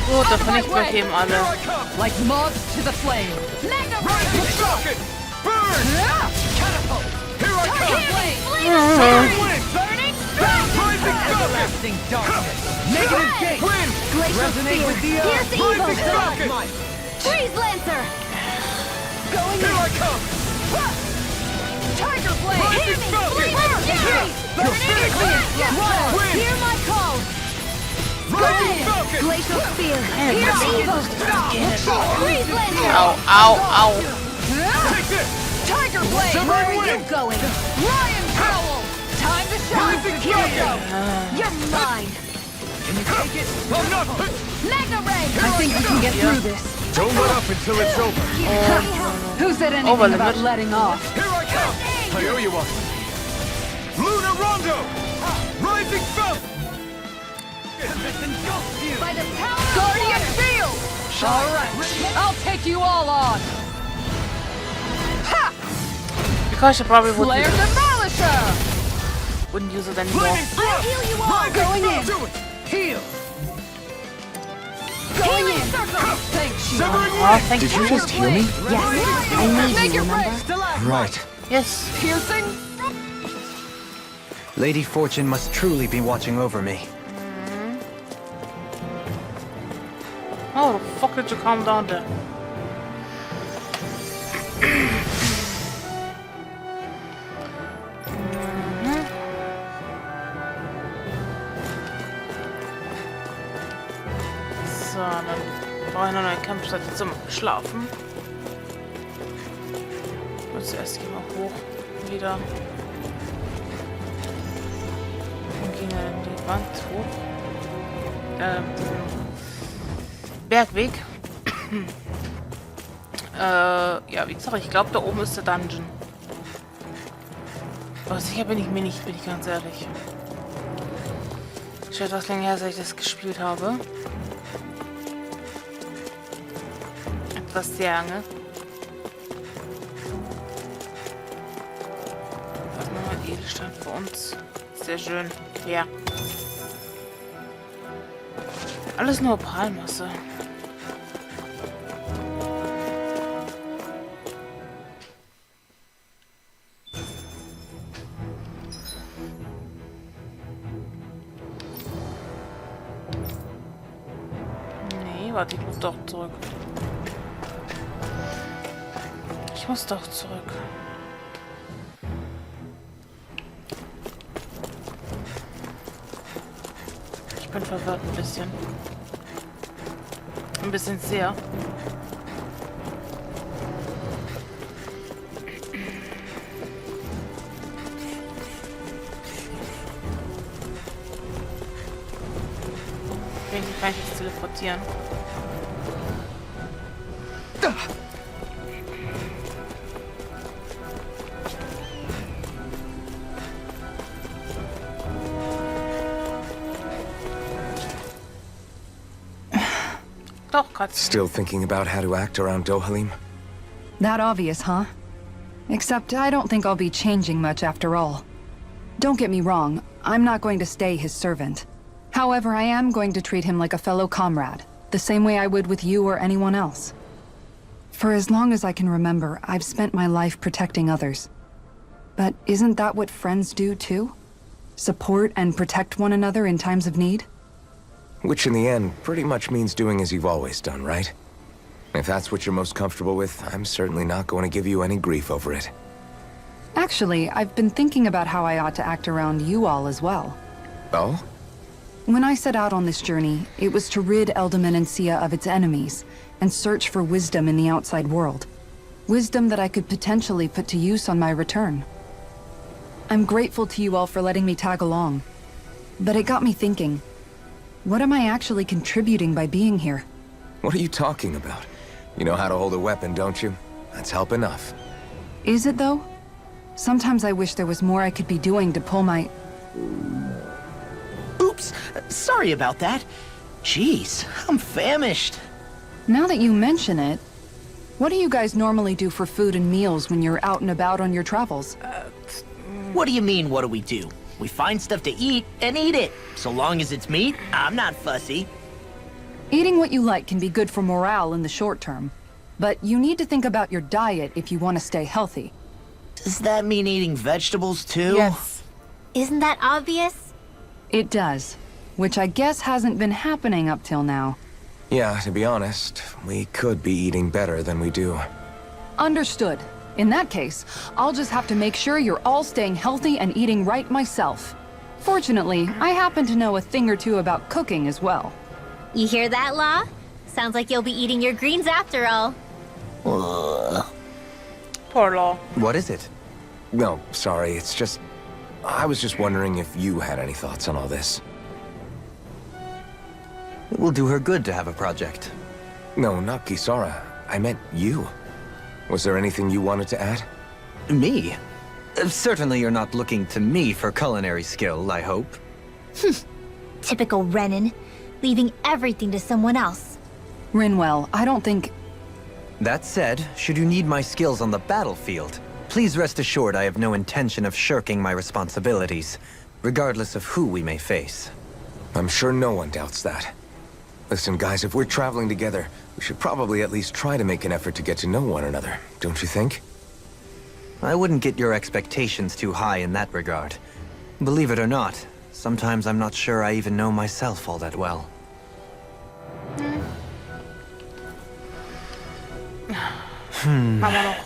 Gut, da vernichten wir eben alle. Like moths to the flame. Rising socket! Burn! Catapult! Here I come! Burning Rising socket! everlasting darkness. Negative gate. Wind! Glacial Resonate with the spear. earth. Here's evil. Rising socket! Freeze lancer. Going Here in. I come! Tiger blade. Rising socket! Burning. Wind! Hear my call. Rising socket! Glacial spear. Here's evil. Freeze lancer. Ow, ow, ow. Take this! Tiger blade. Silver Where are you wind! going? Lion prowl. Time to shine. Rising Here we go. socket! You're mine. Can you take it? I'm not... Magna ray. I think we can get through this. Don't let up until it's over. Who said anything Over about limit. letting off? Here I come! I owe you one. Lunar Rondo! Rising Falcon! By the power of Guardian water. field. All right. I'll take you all on. Ha! Because I probably Flare demolisher. wouldn't use it anymore. Flaming I'll Thrust! heal you all. Rising Going in. Falcon! Heal. Healing circle. Thanks, you. Severing Oh, Wind! thank Did you you. just hear me? Yes. I need Make you, it remember? break. Right. Yes. Piercing. Lady Fortune must truly be watching over me. Oh, the fuck did you calm down there? So, dann brauche ich noch eine Kampfstadt zum Schlafen. Und zuerst gehen wir hoch wieder. Dann gehen wir die Wand hoch. Bergweg. Ja, wie gesagt, ich glaube, da oben ist der Dungeon. Aber sicher bin ich mir nicht, bin ich ganz ehrlich. Schon etwas länger her, seit ich das gespielt habe. Etwas sehr lange. Was nochmal Edelstein für uns. Sehr schön. Ja. Alles nur Opalmasse. Nee, warte, ich muss doch zurück. Ich muss doch zurück. Ich bin verwirrt ein bisschen. Ein bisschen sehr. Irgendwie kann ich jetzt teleportieren. Doch, Katze. Still thinking about how to act around Dohalim? That obvious, huh? Except I don't think I'll be changing much after all. Don't get me wrong, I'm not going to stay his servant. However, I am going to treat him like a fellow comrade, the same way I would with you or anyone else. For as long as I can remember, I've spent my life protecting others. But isn't that what friends do too? Support and protect one another in times of need? Which in the end pretty much means doing as you've always done, right? If that's what you're most comfortable with, I'm certainly not going to give you any grief over it. Actually, I've been thinking about how I ought to act around you all as well. Oh? When I set out on this journey, it was to rid Eldaman and Sia of its enemies, and search for wisdom in the outside world. Wisdom that I could potentially put to use on my return. I'm grateful to you all for letting me tag along. But it got me thinking, what am I actually contributing by being here? What are you talking about? You know how to hold a weapon, don't you? That's help enough. Is it though? Sometimes I wish there was more I could be doing to pull my... Oops, sorry about that. Jeez, I'm famished. Now that you mention it, what do you guys normally do for food and meals when you're out and about on your travels? What do you mean, what do we do? We find stuff to eat and eat it. So long as it's meat, I'm not fussy. Eating what you like can be good for morale in the short term, but you need to think about your diet if you want to stay healthy. Does that mean eating vegetables too? Yes. Isn't that obvious? It does, which I guess hasn't been happening up till now. Yeah, to be honest, we could be eating better than we do. Understood. In that case, I'll just have to make sure you're all staying healthy and eating right myself. Fortunately, I happen to know a thing or two about cooking as well. You hear that, Law? Sounds like you'll be eating your greens after all. Poor Law. What is it? No, sorry, it's just... I was just wondering if you had any thoughts on all this. It will do her good to have a project. No, not Kisara. I meant you. Was there anything you wanted to add? Me? Certainly you're not looking to me for culinary skill, I hope. Typical Renan, leaving everything to someone else. Rinwell, I don't think... That said, should you need my skills on the battlefield, please rest assured I have no intention of shirking my responsibilities, regardless of who we may face. I'm sure no one doubts that. Listen, guys, if we're traveling together, we should probably at least try to make an effort to get to know one another, don't you think? I wouldn't get your expectations too high in that regard. Believe it or not, sometimes I'm not sure I even know myself all that well. Machen wir noch.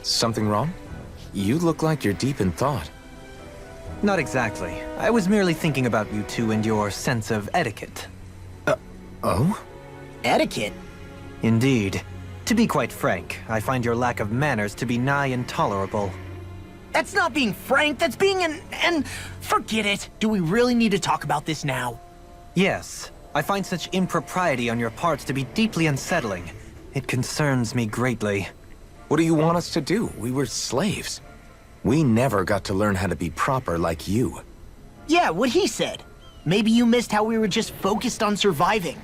Something wrong? You look like you're deep in thought. Not exactly. I was merely thinking about you two and your sense of etiquette. Oh? Etiquette? Indeed. To be quite frank, I find your lack of manners to be nigh intolerable. That's not being frank, that's being and forget it. Do we really need to talk about this now? Yes, I find such impropriety on your parts to be deeply unsettling. It concerns me greatly. What do you want us to do? We were slaves. We never got to learn how to be proper like you. Yeah, what he said. Maybe you missed how we were just focused on surviving.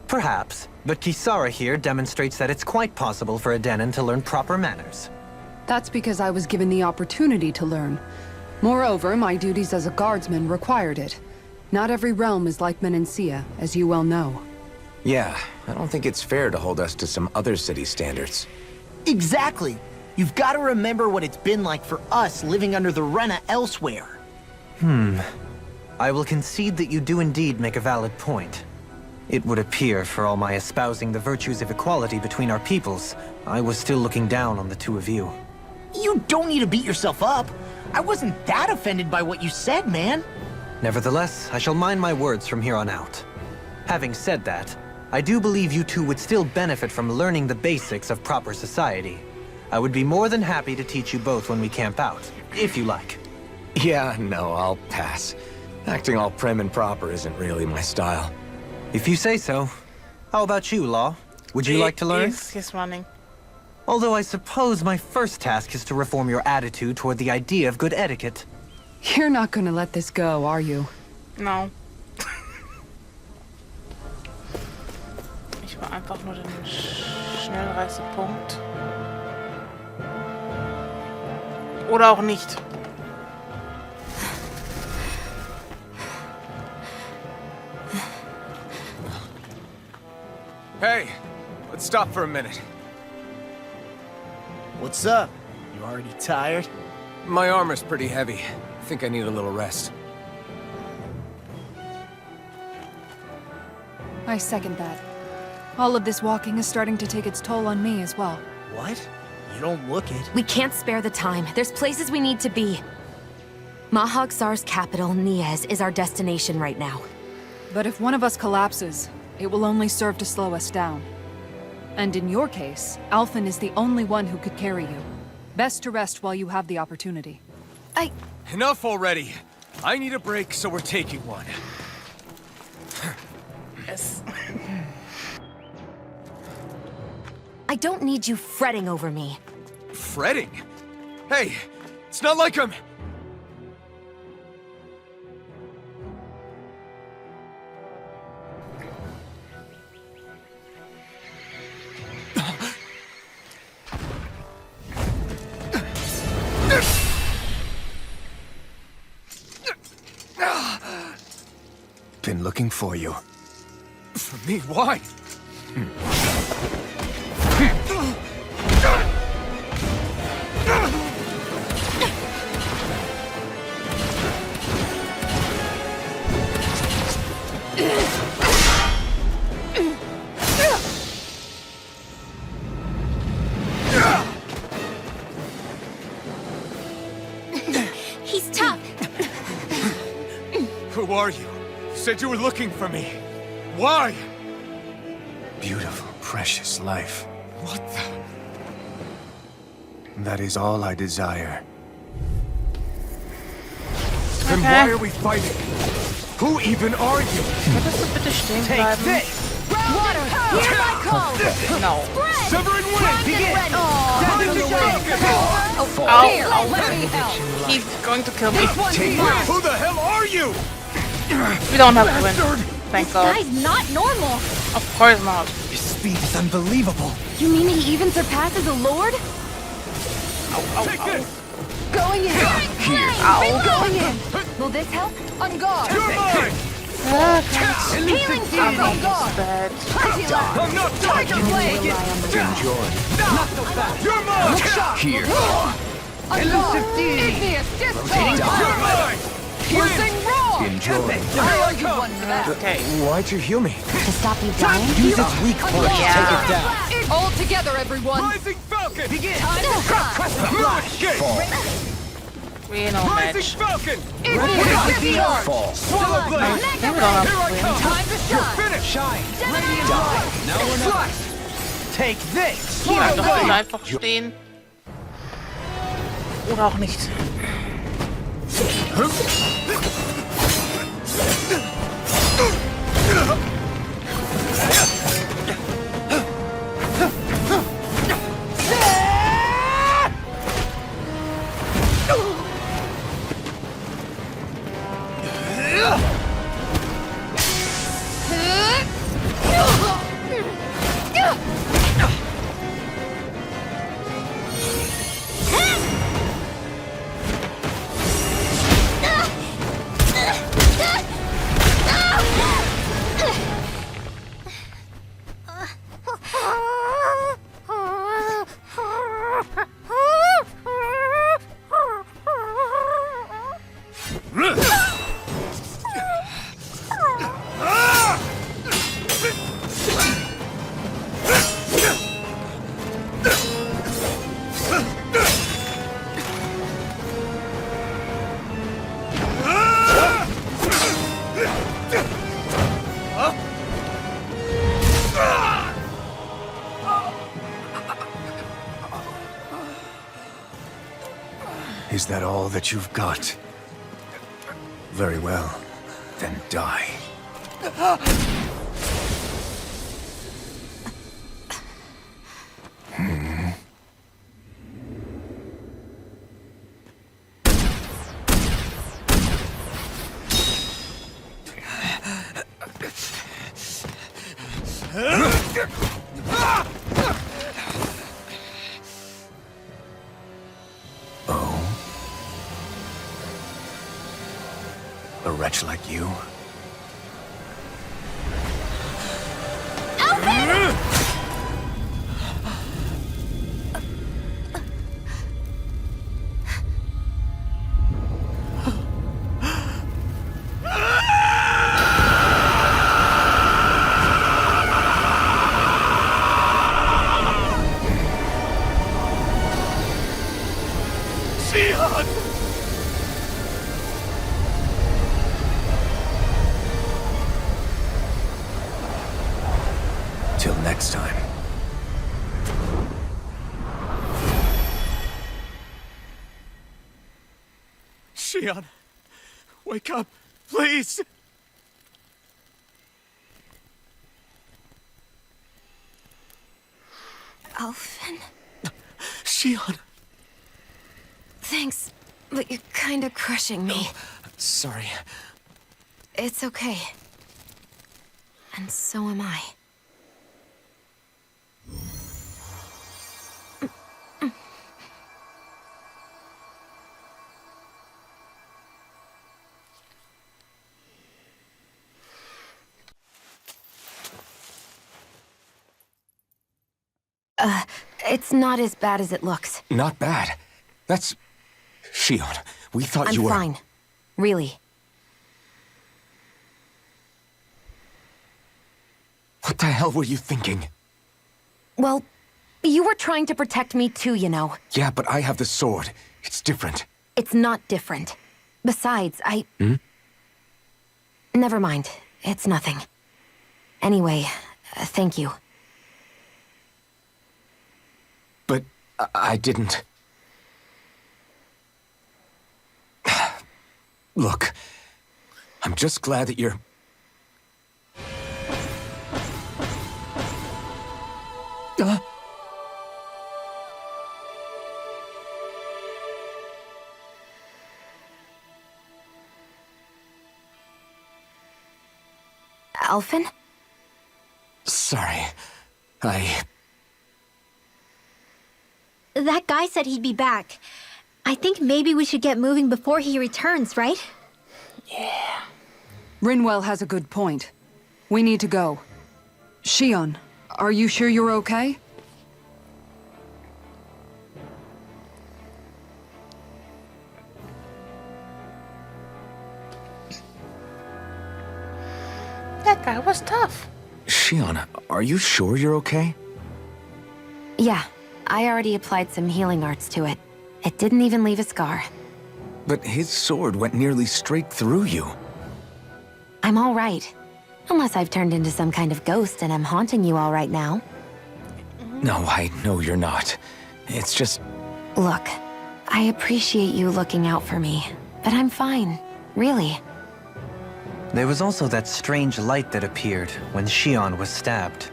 Perhaps, but Kisara here demonstrates that it's quite possible for a Denon to learn proper manners. That's because I was given the opportunity to learn. Moreover, my duties as a guardsman required it. Not every realm is like Menancia, as you well know. Yeah, I don't think it's fair to hold us to some other city standards. Exactly. You've got to remember what it's been like for us living under the Rena elsewhere. I will concede that you do indeed make a valid point. It would appear, for all my espousing the virtues of equality between our peoples, I was still looking down on the two of you. You don't need to beat yourself up. I wasn't that offended by what you said, man. Nevertheless, I shall mind my words from here on out. Having said that, I do believe you two would still benefit from learning the basics of proper society. I would be more than happy to teach you both when we camp out, if you like. Yeah, no, I'll pass. Acting all prim and proper isn't really my style. If you say so. How about you, Law? Would you like to learn? He's running. Although I suppose my first task is to reform your attitude toward the idea of good etiquette. You're not gonna let this go, are you? No. Ich will einfach nur den Schnellreisepunkt. Oder auch nicht. Hey, let's stop for a minute. What's up? You already tired? My armor's pretty heavy. I think I need a little rest. I second that. All of this walking is starting to take its toll on me as well. What? You don't look it. We can't spare the time. There's places we need to be. Mahag-Sar's capital, Niez, is our destination right now. But if one of us collapses, it will only serve to slow us down. And in your case, Alphen is the only one who could carry you. Best to rest while you have the opportunity. Enough already! I need a break, so we're taking one. Yes. I don't need you fretting over me. Fretting? Hey, it's not like I'm... Been looking for you. From me? Why? He's tough. Who are you? You said you were looking for me. Why? Beautiful, precious life. What the? That is all I desire. Then why are we fighting? Who even are you? Könntest du bitte stehen bleiben? Water, hear my call! No. Sever and win! Begin! Ow, Here, ow. let me help! He's going to kill me. This one's mine! Who the hell are you? We don't have to win. Thank God. Guy's not normal. Of course not. His speed is unbelievable. You mean he even surpasses a lord? Take this! Going in! Going in! Will this help? On guard! You're mine! Healing from on guard! Bad. Plenty left! I'm not done! Tiger blade! Enjoy. You're mine! Here. On guard! Igneous discharge! You're mine! Piercing roar! Enjoy. I owe you one for that. Okay. Why'd you heal me? To stop you dying? Use its weak point to Yeah. take it down. All together, everyone! Rising Falcon! Begin! Time to shine! We ain't no Rising match. Falcon! Igneous discharge! Fall. Swallow blade! We don't have Here to I win. come! Time to shine! Finish! Shine. Radiant light! Now or never. Take this. Bleib doch bitte einfach stehen. Oder auch nicht. Is that all that you've got? Very well. Then die. A wretch like you? Till next time. Shion, wake up, please! Alphen? Shion! Thanks, but you're kinda crushing me. Sorry. It's okay. And so am I. It's not as bad as it looks. Not bad. That's... Shion, we thought I'm you were... fine. Really. What the hell were you thinking? Well, you were trying to protect me too, you know. Yeah, but I have the sword. It's different. It's not different. Besides, Never mind. It's nothing. Anyway, thank you. But I didn't... Look, I'm just glad that you're... Alphen? Sorry. That guy said he'd be back. I think maybe we should get moving before he returns, right? Rinwell has a good point. We need to go. Shion, are you sure you're okay? That guy was tough. Shion, are you sure you're okay? Yeah, I already applied some healing arts to it. It didn't even leave a scar. But his sword went nearly straight through you. I'm all right. Unless I've turned into some kind of ghost and I'm haunting you all right now. No, I know you're not. It's just... Look, I appreciate you looking out for me, but I'm fine. Really. There was also that strange light that appeared when Shion was stabbed.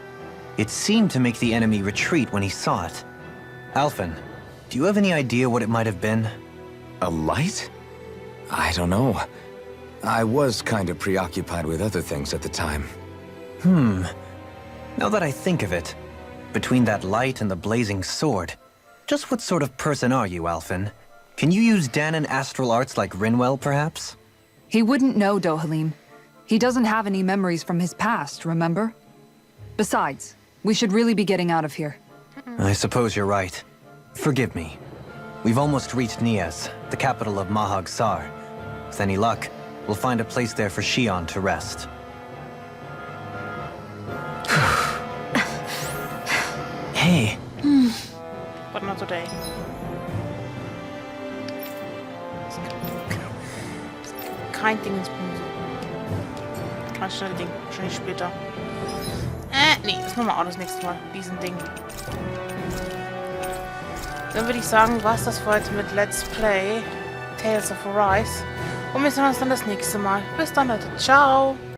It seemed to make the enemy retreat when he saw it. Alphen, do you have any idea what it might have been? A light? I don't know. I was kind of preoccupied with other things at the time. Now that I think of it, between that light and the blazing sword, just what sort of person are you, Alphen? Can you use Danon astral arts like Rinwell, perhaps? He wouldn't know, Dohalim. He doesn't have any memories from his past, remember? Besides, we should really be getting out of here. I suppose you're right. Forgive me. We've almost reached Niez, the capital of Mahag Sar. With any luck, we'll find a place there for Shion to rest. Hey. But not today. Kein Ding ins Böse. Kein schnelles Ding. Wahrscheinlich später. Nee, das machen wir auch das nächste Mal. Diesen Ding. Dann würde ich sagen, war's das für heute mit Let's Play Tales of Arise. Und wir sehen uns dann das nächste Mal. Bis dann, Leute. Ciao.